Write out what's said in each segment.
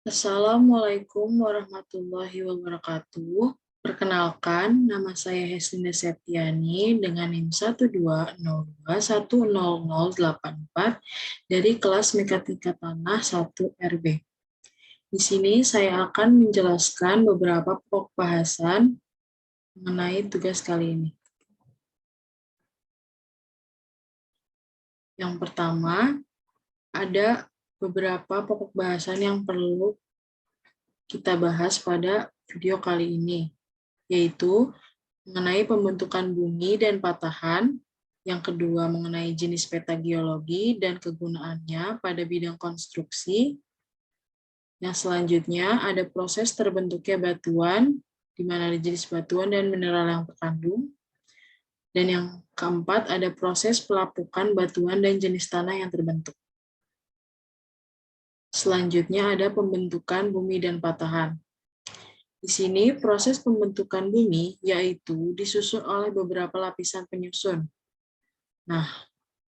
Assalamualaikum warahmatullahi wabarakatuh. Perkenalkan, nama saya Heslinda Septiani dengan NIM 120210084 dari kelas Mekanika Tanah 1 RB. Di sini saya akan menjelaskan beberapa pokok bahasan mengenai tugas kali ini. Yang pertama, ada beberapa pokok bahasan yang perlu kita bahas pada video kali ini, yaitu mengenai pembentukan bumi dan patahan, yang kedua mengenai jenis peta geologi dan kegunaannya pada bidang konstruksi, yang selanjutnya ada proses terbentuknya batuan, di mana ada jenis batuan dan mineral yang terkandung, dan yang keempat ada proses pelapukan batuan dan jenis tanah yang terbentuk. Selanjutnya ada pembentukan bumi dan patahan. Di sini proses pembentukan bumi yaitu disusun oleh beberapa lapisan penyusun. Nah,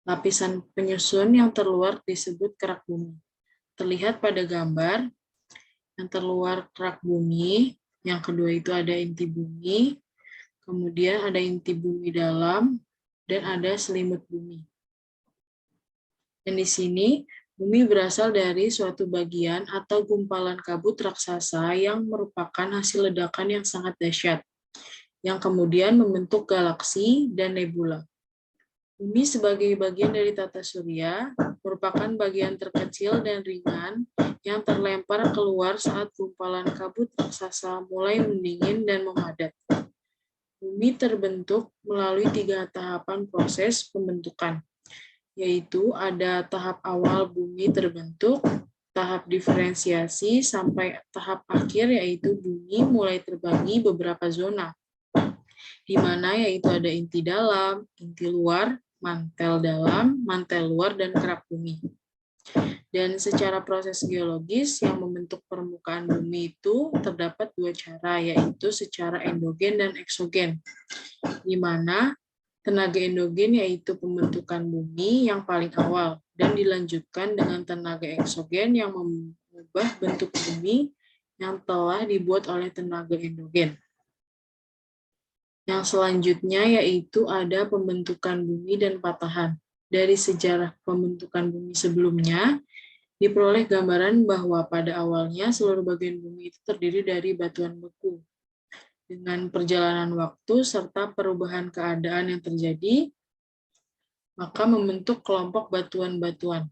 lapisan penyusun yang terluar disebut kerak bumi. Terlihat pada gambar, yang terluar kerak bumi, yang kedua itu ada inti bumi, kemudian ada inti bumi dalam, dan ada selimut bumi. Dan di sini, bumi berasal dari suatu bagian atau gumpalan kabut raksasa yang merupakan hasil ledakan yang sangat dahsyat, yang kemudian membentuk galaksi dan nebula. Bumi sebagai bagian dari tata surya merupakan bagian terkecil dan ringan yang terlempar keluar saat gumpalan kabut raksasa mulai mendingin dan memadat. Bumi terbentuk melalui 3 tahapan proses pembentukan, yaitu ada tahap awal bumi terbentuk, tahap diferensiasi, sampai tahap akhir yaitu bumi mulai terbagi beberapa zona, di mana yaitu ada inti dalam, inti luar, mantel dalam, mantel luar, dan kerak bumi. Dan secara proses geologis yang membentuk permukaan bumi itu terdapat 2 cara, yaitu secara endogen dan eksogen, di mana tenaga endogen yaitu pembentukan bumi yang paling awal, dan dilanjutkan dengan tenaga eksogen yang mengubah bentuk bumi yang telah dibuat oleh tenaga endogen. Yang selanjutnya yaitu ada pembentukan bumi dan patahan. Dari sejarah pembentukan bumi sebelumnya, diperoleh gambaran bahwa pada awalnya seluruh bagian bumi itu terdiri dari batuan beku. Dengan perjalanan waktu serta perubahan keadaan yang terjadi, maka membentuk kelompok batuan-batuan.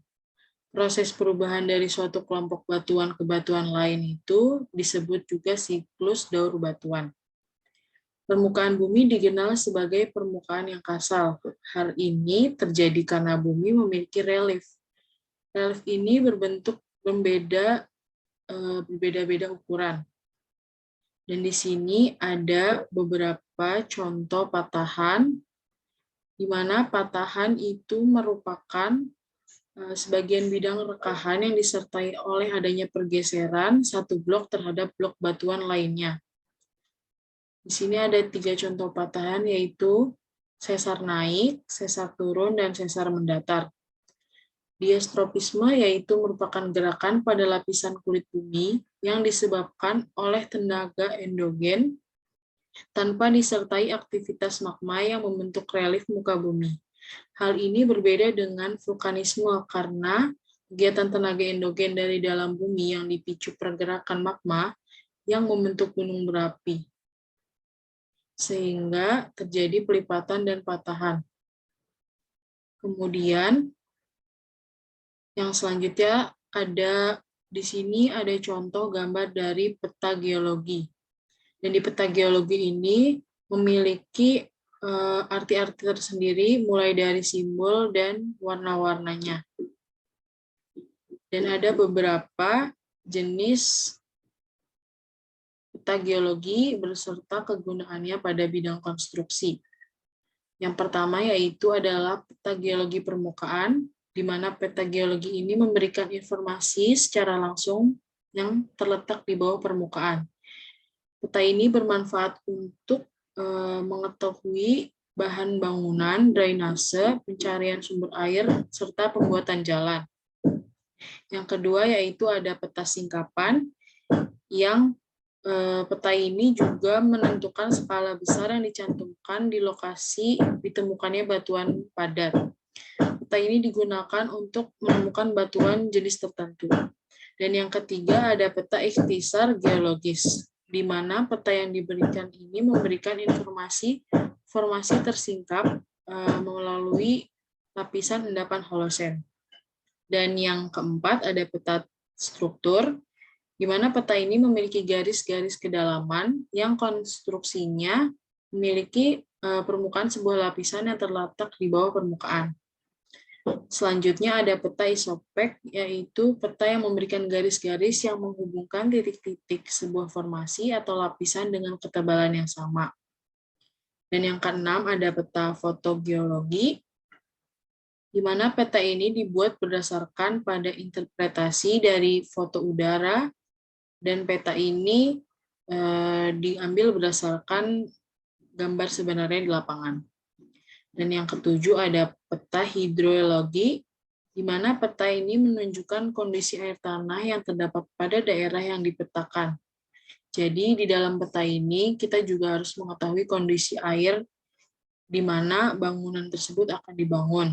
Proses perubahan dari suatu kelompok batuan ke batuan lain itu disebut juga siklus daur batuan. Permukaan bumi dikenal sebagai permukaan yang kasal. Hal ini terjadi karena bumi memiliki relief. Relief ini berbentuk berbeda-beda ukuran. Dan di sini ada beberapa contoh patahan, di mana patahan itu merupakan sebagian bidang rekahan yang disertai oleh adanya pergeseran satu blok terhadap blok batuan lainnya. Di sini ada 3 contoh patahan, yaitu sesar naik, sesar turun, dan sesar mendatar. Diastropisme yaitu merupakan gerakan pada lapisan kulit bumi yang disebabkan oleh tenaga endogen tanpa disertai aktivitas magma yang membentuk relief muka bumi. Hal ini berbeda dengan vulkanisme karena kegiatan tenaga endogen dari dalam bumi yang dipicu pergerakan magma yang membentuk gunung berapi, sehingga terjadi pelipatan dan patahan. Kemudian, yang selanjutnya di sini ada contoh gambar dari peta geologi. Dan di peta geologi ini memiliki arti-arti tersendiri mulai dari simbol dan warna-warnanya. Dan ada beberapa jenis peta geologi beserta kegunaannya pada bidang konstruksi. Yang pertama yaitu adalah peta geologi permukaan, di mana peta geologi ini memberikan informasi secara langsung yang terletak di bawah permukaan. Peta ini bermanfaat untuk mengetahui bahan bangunan, drainase, pencarian sumber air, serta pembuatan jalan. Yang kedua yaitu ada peta singkapan, yang peta ini juga menentukan skala besar yang dicantumkan di lokasi ditemukannya batuan padat. Peta ini digunakan untuk menemukan batuan jenis tertentu. Dan yang ketiga ada peta ikhtisar geologis, di mana peta yang diberikan ini memberikan informasi formasi tersingkap melalui lapisan endapan Holosen. Dan yang keempat ada peta struktur, di mana peta ini memiliki garis-garis kedalaman yang konstruksinya memiliki permukaan sebuah lapisan yang terletak di bawah permukaan. Selanjutnya ada peta isopek, yaitu peta yang memberikan garis-garis yang menghubungkan titik-titik sebuah formasi atau lapisan dengan ketebalan yang sama. Dan yang keenam ada peta fotogeologi, di mana peta ini dibuat berdasarkan pada interpretasi dari foto udara, dan peta ini diambil berdasarkan gambar sebenarnya di lapangan. Dan yang ketujuh ada peta hidrologi, di mana peta ini menunjukkan kondisi air tanah yang terdapat pada daerah yang dipetakan. Jadi di dalam peta ini kita juga harus mengetahui kondisi air di mana bangunan tersebut akan dibangun.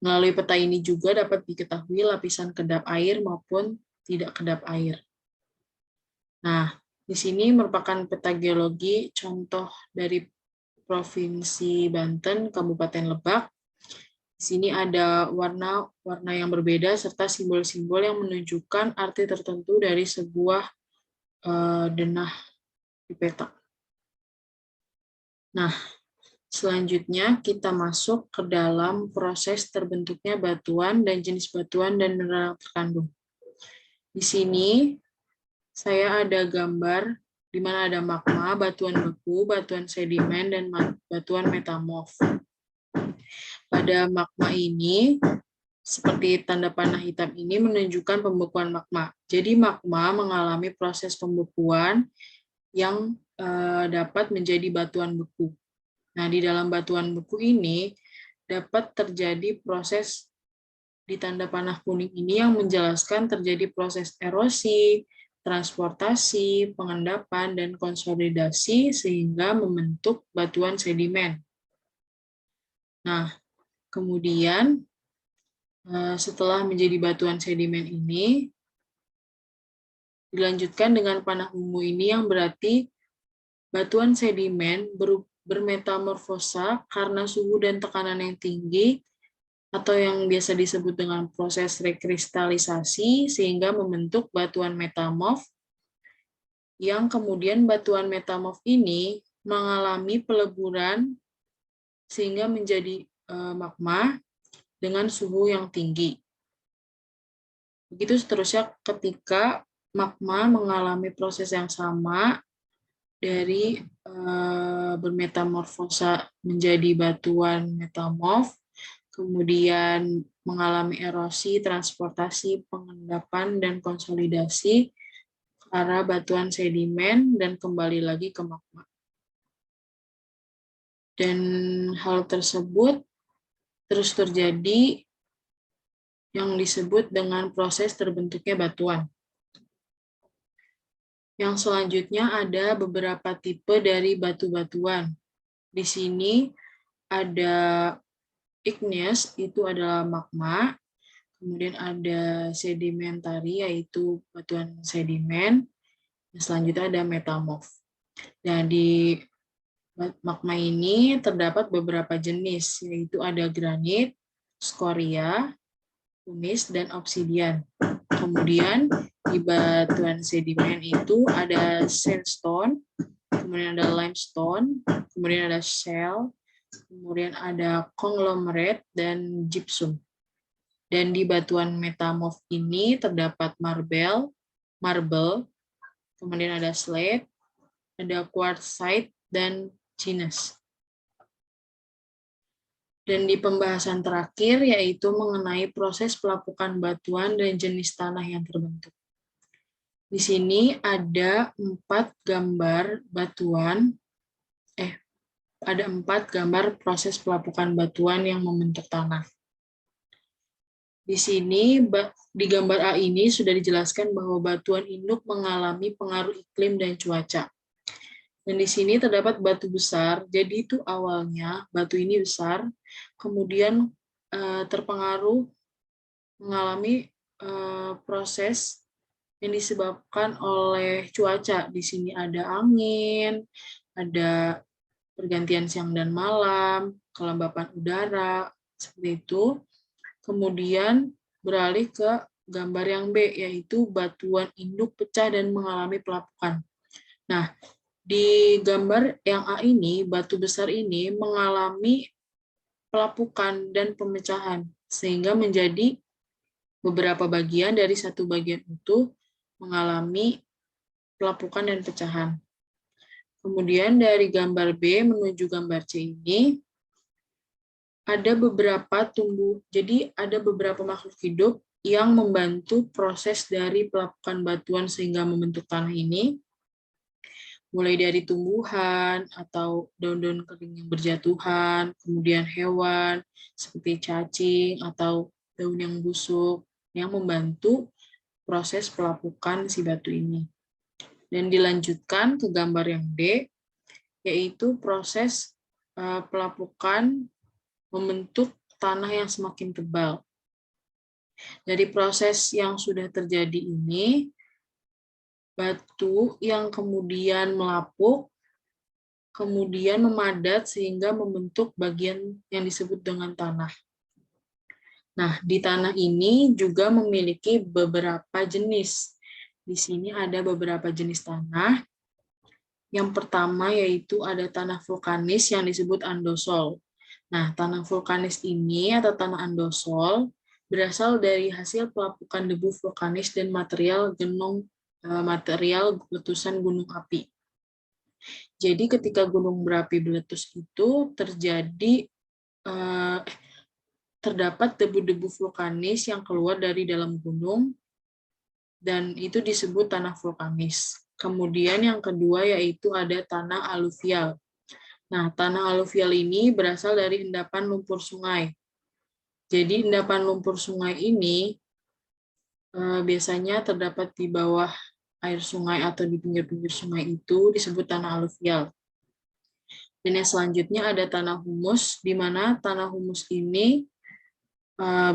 Melalui peta ini juga dapat diketahui lapisan kedap air maupun tidak kedap air. Nah, di sini merupakan peta geologi contoh dari Provinsi Banten, Kabupaten Lebak. Di sini ada warna-warna yang berbeda serta simbol-simbol yang menunjukkan arti tertentu dari sebuah denah di peta. Nah, selanjutnya kita masuk ke dalam proses terbentuknya batuan dan jenis batuan dan mineral terkandung. Di sini saya ada gambar di mana ada magma, batuan beku, batuan sedimen, dan batuan metamorf. Pada magma ini, seperti tanda panah hitam ini menunjukkan pembekuan magma. Jadi magma mengalami proses pembekuan yang dapat menjadi batuan beku. Nah, di dalam batuan beku ini dapat terjadi proses di tanda panah kuning ini yang menjelaskan terjadi proses erosi, transportasi, pengendapan, dan konsolidasi sehingga membentuk batuan sedimen. Nah, kemudian setelah menjadi batuan sedimen ini, dilanjutkan dengan panah ungu ini yang berarti batuan sedimen bermetamorfosa karena suhu dan tekanan yang tinggi atau yang biasa disebut dengan proses rekristalisasi sehingga membentuk batuan metamorf, yang kemudian batuan metamorf ini mengalami peleburan sehingga menjadi magma dengan suhu yang tinggi. Begitu seterusnya ketika magma mengalami proses yang sama dari bermetamorfosa menjadi batuan metamorf, kemudian mengalami erosi, transportasi, pengendapan, dan konsolidasi ke arah batuan sedimen dan kembali lagi ke magma. Dan hal tersebut terus terjadi yang disebut dengan proses terbentuknya batuan. Yang selanjutnya ada beberapa tipe dari batu-batuan. Di sini ada igneous, itu adalah magma. Kemudian ada sedimentary, yaitu batuan sedimen. Selanjutnya ada metamorf. Nah, di magma ini terdapat beberapa jenis, yaitu ada granit, skoria, pumice, dan obsidian. Kemudian di batuan sedimen itu ada sandstone, kemudian ada limestone, kemudian ada shale, kemudian ada conglomerate, dan gypsum. Dan di batuan metamorf ini terdapat marble, kemudian ada slate, ada quartzite, dan gneiss. Dan di pembahasan terakhir yaitu mengenai proses pelapukan batuan dan jenis tanah yang terbentuk. Di sini ada 4 gambar batuan, ada 4 gambar proses pelapukan batuan yang membentuk tanah. Di sini, di gambar A ini sudah dijelaskan bahwa batuan induk mengalami pengaruh iklim dan cuaca. Dan di sini terdapat batu besar, jadi itu awalnya batu ini besar, kemudian terpengaruh mengalami proses yang disebabkan oleh cuaca. Di sini ada angin, ada pergantian siang dan malam, kelembapan udara, seperti itu. Kemudian beralih ke gambar yang B, yaitu batuan induk pecah dan mengalami pelapukan. Nah, di gambar yang A ini, batu besar ini mengalami pelapukan dan pemecahan, sehingga menjadi beberapa bagian dari satu bagian utuh mengalami pelapukan dan pecahan. Kemudian dari gambar B menuju gambar C ini, ada beberapa makhluk hidup yang membantu proses dari pelapukan batuan sehingga membentuk tanah ini, mulai dari tumbuhan atau daun-daun kering yang berjatuhan, kemudian hewan seperti cacing atau daun yang busuk yang membantu proses pelapukan si batu ini. Dan dilanjutkan ke gambar yang D, yaitu proses pelapukan membentuk tanah yang semakin tebal. Dari proses yang sudah terjadi ini, batu yang kemudian melapuk, kemudian memadat sehingga membentuk bagian yang disebut dengan tanah. Nah, di tanah ini juga memiliki beberapa jenis. Di sini ada beberapa jenis tanah. Yang pertama yaitu ada tanah vulkanis yang disebut andosol. Nah, tanah vulkanis ini atau tanah andosol berasal dari hasil pelapukan debu vulkanis dan material letusan gunung api. Jadi ketika gunung berapi meletus itu terdapat debu-debu vulkanis yang keluar dari dalam gunung dan itu disebut tanah vulkanis. Kemudian yang kedua yaitu ada tanah aluvial. Nah, tanah aluvial ini berasal dari endapan lumpur sungai. Jadi endapan lumpur sungai ini biasanya terdapat di bawah air sungai atau di pinggir-pinggir sungai itu disebut tanah aluvial. Dan yang selanjutnya ada tanah humus, di mana tanah humus ini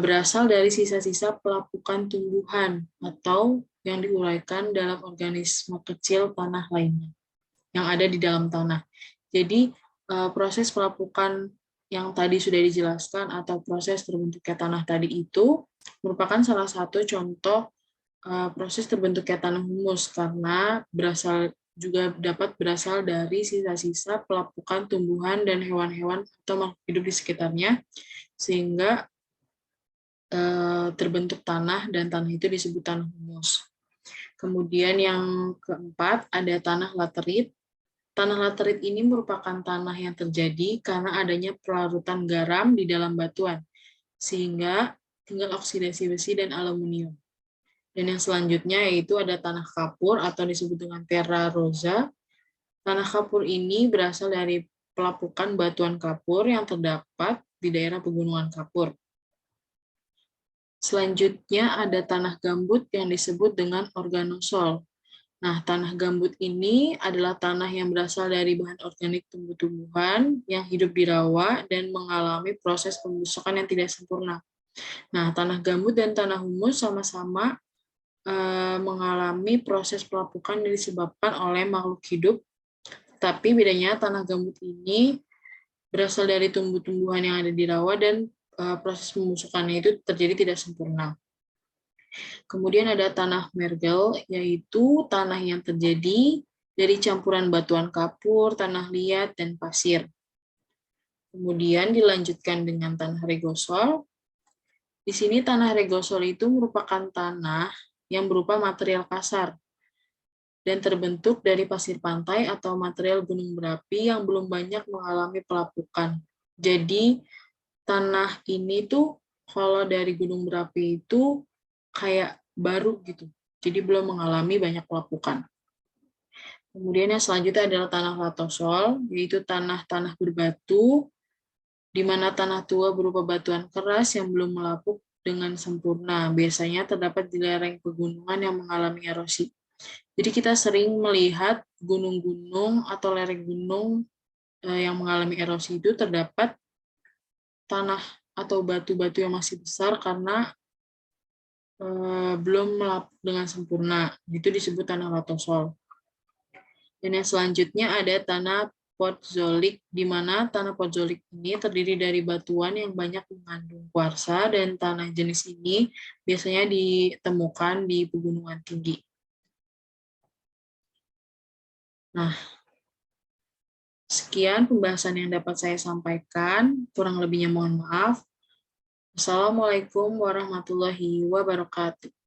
berasal dari sisa-sisa pelapukan tumbuhan atau yang diuraikan dalam organisme kecil tanah lainnya yang ada di dalam tanah. Jadi proses pelapukan yang tadi sudah dijelaskan atau proses terbentuknya tanah tadi itu merupakan salah satu contoh proses terbentuknya tanah humus karena dapat berasal dari sisa-sisa pelapukan tumbuhan dan hewan-hewan atau makhluk hidup di sekitarnya sehingga terbentuk tanah dan tanah itu disebut tanah humus. Kemudian yang keempat ada tanah laterit. Tanah laterit ini merupakan tanah yang terjadi karena adanya pelarutan garam di dalam batuan, sehingga tinggal oksidasi besi dan aluminium. Dan yang selanjutnya yaitu ada tanah kapur atau disebut dengan terra rosa. Tanah kapur ini berasal dari pelapukan batuan kapur yang terdapat di daerah pegunungan kapur. Selanjutnya ada tanah gambut yang disebut dengan organosol. Nah, tanah gambut ini adalah tanah yang berasal dari bahan organik tumbuh-tumbuhan yang hidup di rawa dan mengalami proses pembusukan yang tidak sempurna. Nah, tanah gambut dan tanah humus sama-sama mengalami proses pelapukan yang disebabkan oleh makhluk hidup, tapi bedanya tanah gambut ini berasal dari tumbuh-tumbuhan yang ada di rawa dan proses pembusukannya itu terjadi tidak sempurna. Kemudian ada tanah mergel, yaitu tanah yang terjadi dari campuran batuan kapur, tanah liat, dan pasir. Kemudian dilanjutkan dengan tanah regosol. Di sini tanah regosol itu merupakan tanah yang berupa material kasar dan terbentuk dari pasir pantai atau material gunung berapi yang belum banyak mengalami pelapukan. Jadi tanah ini tuh kalau dari gunung berapi itu kayak baru gitu, jadi belum mengalami banyak pelapukan. Kemudian yang selanjutnya adalah tanah latosol, yaitu tanah-tanah berbatu, di mana tanah tua berupa batuan keras yang belum melapuk dengan sempurna. Biasanya terdapat di lereng pegunungan yang mengalami erosi. Jadi kita sering melihat gunung-gunung atau lereng gunung yang mengalami erosi itu terdapat tanah atau batu-batu yang masih besar karena belum melapuk dengan sempurna. Itu disebut tanah latosol. Dan yang selanjutnya ada tanah potzolik, di mana tanah potzolik ini terdiri dari batuan yang banyak mengandung kuarsa, dan tanah jenis ini biasanya ditemukan di pegunungan tinggi. Nah, sekian pembahasan yang dapat saya sampaikan, kurang lebihnya mohon maaf. Assalamualaikum warahmatullahi wabarakatuh.